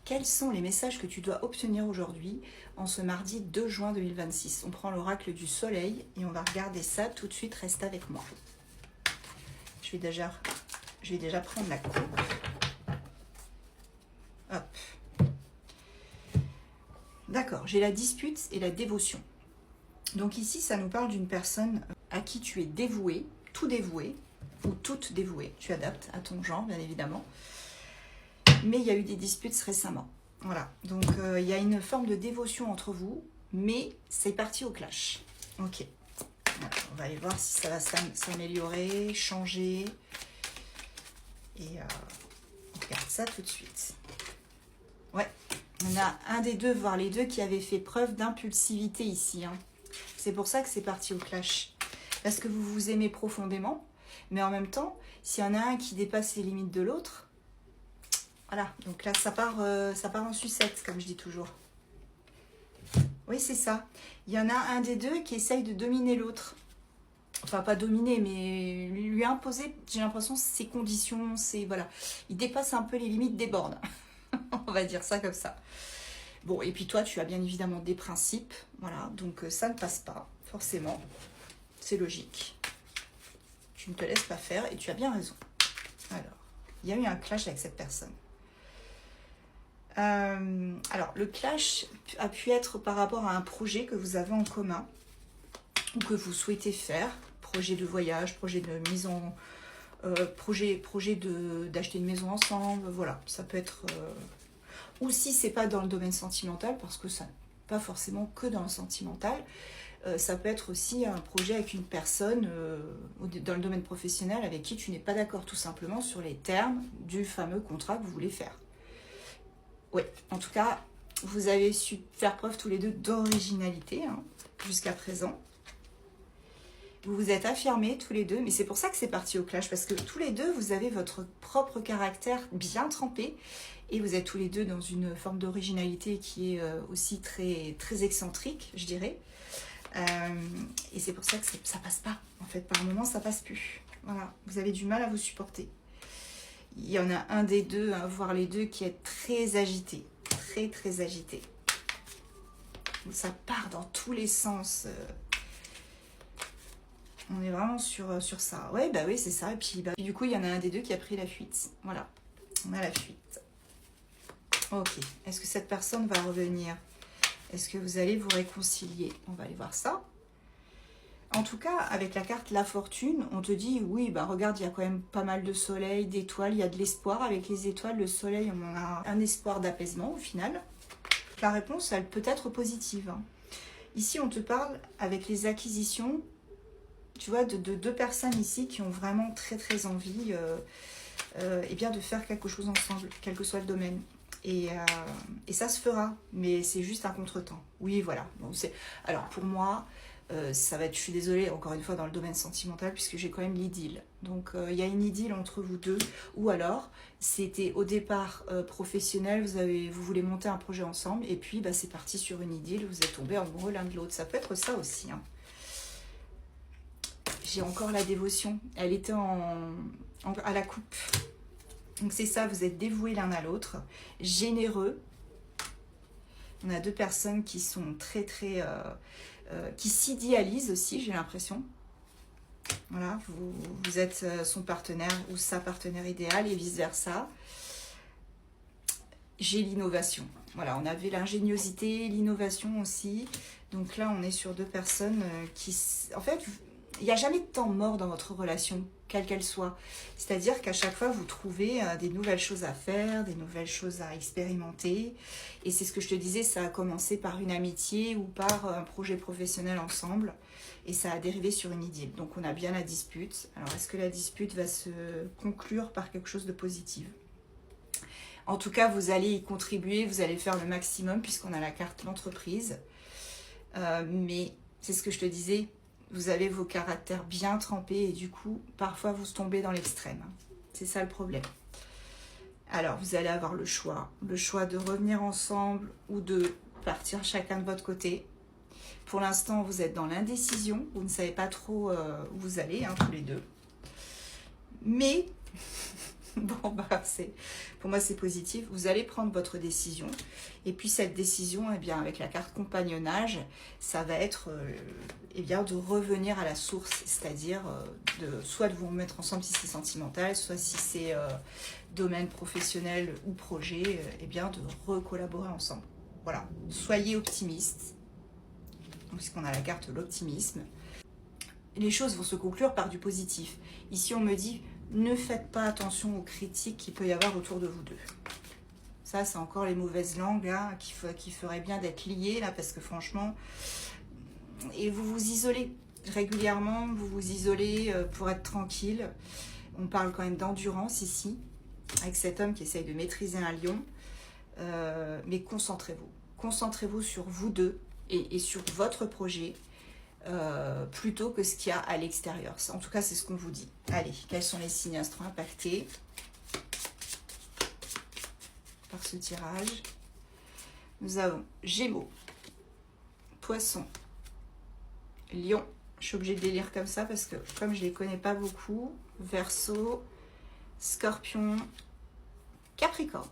quels sont les messages que tu dois obtenir aujourd'hui en ce mardi 2 juin 2026? On prend l'oracle du soleil et on va regarder ça tout de suite. Reste avec moi. Je vais déjà prendre la coupe. Hop. D'accord, j'ai la dispute et la dévotion. Donc ici, ça nous parle d'une personne à qui tu es dévoué, tout dévoué, ou toute dévouée. Tu adaptes à ton genre, bien évidemment. Mais il y a eu des disputes récemment. Voilà, donc il y a une forme de dévotion entre vous, mais c'est parti au clash. Ok, voilà, on va aller voir si ça va s'améliorer, changer. Et on regarde ça tout de suite. Ouais, on a un des deux, voire les deux, qui avaient fait preuve d'impulsivité ici. Hein. C'est pour ça que c'est parti au clash. Parce que vous vous aimez profondément, mais en même temps, s'il y en a un qui dépasse les limites de l'autre, voilà, donc là, ça part en sucette, comme je dis toujours. Oui, c'est ça. Il y en a un des deux qui essaye de dominer l'autre. Enfin, pas dominer, mais lui imposer, j'ai l'impression, ses conditions, voilà. Il dépasse un peu les limites des bornes. On va dire ça comme ça. Bon, et puis toi, tu as bien évidemment des principes. Voilà, donc ça ne passe pas, forcément. C'est logique. Tu ne te laisses pas faire et tu as bien raison. Alors, il y a eu un clash avec cette personne. Alors, le clash a pu être par rapport à un projet que vous avez en commun ou que vous souhaitez faire. Projet de voyage, projet de mise en... projet d'acheter une maison ensemble. Voilà, ça peut être... Ou si c'est pas dans le domaine sentimental, parce que ça pas forcément que dans le sentimental, ça peut être aussi un projet avec une personne dans le domaine professionnel avec qui tu n'es pas d'accord tout simplement sur les termes du fameux contrat que vous voulez faire. Oui, en tout cas, vous avez su faire preuve tous les deux d'originalité hein, jusqu'à présent. Vous vous êtes affirmés tous les deux, mais c'est pour ça que c'est parti au clash, parce que tous les deux, vous avez votre propre caractère bien trempé, et vous êtes tous les deux dans une forme d'originalité qui est aussi très, très excentrique, je dirais. Et c'est pour ça que ça passe pas, en fait, par moments, ça passe plus. Voilà, vous avez du mal à vous supporter. Il y en a un des deux, hein, voire les deux, qui est très agité. Très, très agité. Ça part dans tous les sens. On est vraiment sur ça. Ouais, bah oui, c'est ça. Et puis, du coup, il y en a un des deux qui a pris la fuite. Voilà. On a la fuite. Ok. Est-ce que cette personne va revenir? Est-ce que vous allez vous réconcilier? On va aller voir ça. En tout cas, avec la carte La Fortune, on te dit, oui, bah regarde, il y a quand même pas mal de soleil, d'étoiles, il y a de l'espoir. Avec les étoiles, le soleil, on a un espoir d'apaisement au final. La réponse, elle peut être positive. Hein. Ici, on te parle avec les acquisitions, tu vois, de deux personnes ici qui ont vraiment très très envie eh bien, de faire quelque chose ensemble, quel que soit le domaine. Et ça se fera, mais c'est juste un contretemps. Oui, voilà. Bon, alors pour moi... ça va être, je suis désolée, encore une fois, dans le domaine sentimental, puisque j'ai quand même l'idylle. Donc, il y a une idylle entre vous deux. Ou alors, c'était au départ professionnel, vous voulez monter un projet ensemble, et puis bah, c'est parti sur une idylle, vous êtes tombés amoureux l'un de l'autre. Ça peut être ça aussi. Hein. J'ai encore la dévotion. Elle était à la coupe. Donc, c'est ça, vous êtes dévoués l'un à l'autre, généreux. On a deux personnes qui sont très, très... qui s'idéalise aussi, j'ai l'impression. Voilà, vous êtes son partenaire ou sa partenaire idéale et vice-versa. J'ai l'innovation. Voilà, on avait l'ingéniosité, l'innovation aussi. Donc là, on est sur deux personnes qui... En fait, il n'y a jamais de temps mort dans votre relation, quelle qu'elle soit. C'est-à-dire qu'à chaque fois, vous trouvez des nouvelles choses à faire, des nouvelles choses à expérimenter. Et c'est ce que je te disais, ça a commencé par une amitié ou par un projet professionnel ensemble. Et ça a dérivé sur une idylle. Donc on a bien la dispute. Alors est-ce que la dispute va se conclure par quelque chose de positif? En tout cas, vous allez y contribuer, vous allez faire le maximum puisqu'on a la carte l'entreprise. Mais c'est ce que je te disais, vous avez vos caractères bien trempés et du coup, parfois vous tombez dans l'extrême. C'est ça le problème. Alors, vous allez avoir le choix de revenir ensemble ou de partir chacun de votre côté. Pour l'instant, vous êtes dans l'indécision, vous ne savez pas trop où vous allez, hein, tous les deux. Mais, Bon, bah, pour moi, c'est positif. Vous allez prendre votre décision. Et puis, cette décision, eh bien, avec la carte compagnonnage, ça va être eh bien, de revenir à la source. C'est-à-dire, soit de vous remettre ensemble si c'est sentimental, soit si c'est domaine professionnel ou projet, eh bien, de recollaborer ensemble. Voilà. Soyez optimistes. Donc, puisqu'on a la carte l'optimisme. Les choses vont se conclure par du positif. Ici, on me dit, ne faites pas attention aux critiques qu'il peut y avoir autour de vous deux. Ça, c'est encore les mauvaises langues hein, qui feraient bien d'être liées, là, parce que franchement... Et vous vous isolez régulièrement, vous vous isolez pour être tranquille. On parle quand même d'endurance ici, avec cet homme qui essaye de maîtriser un lion. Mais concentrez-vous. Concentrez-vous sur vous deux et sur votre projet. Plutôt que ce qu'il y a à l'extérieur. En tout cas, c'est ce qu'on vous dit. Allez, quels sont les signes astro impactés par ce tirage? Nous avons Gémeaux, Poisson, Lion. Je suis obligée de les lire comme ça parce que comme je ne les connais pas beaucoup, Verseau, Scorpion, Capricorne.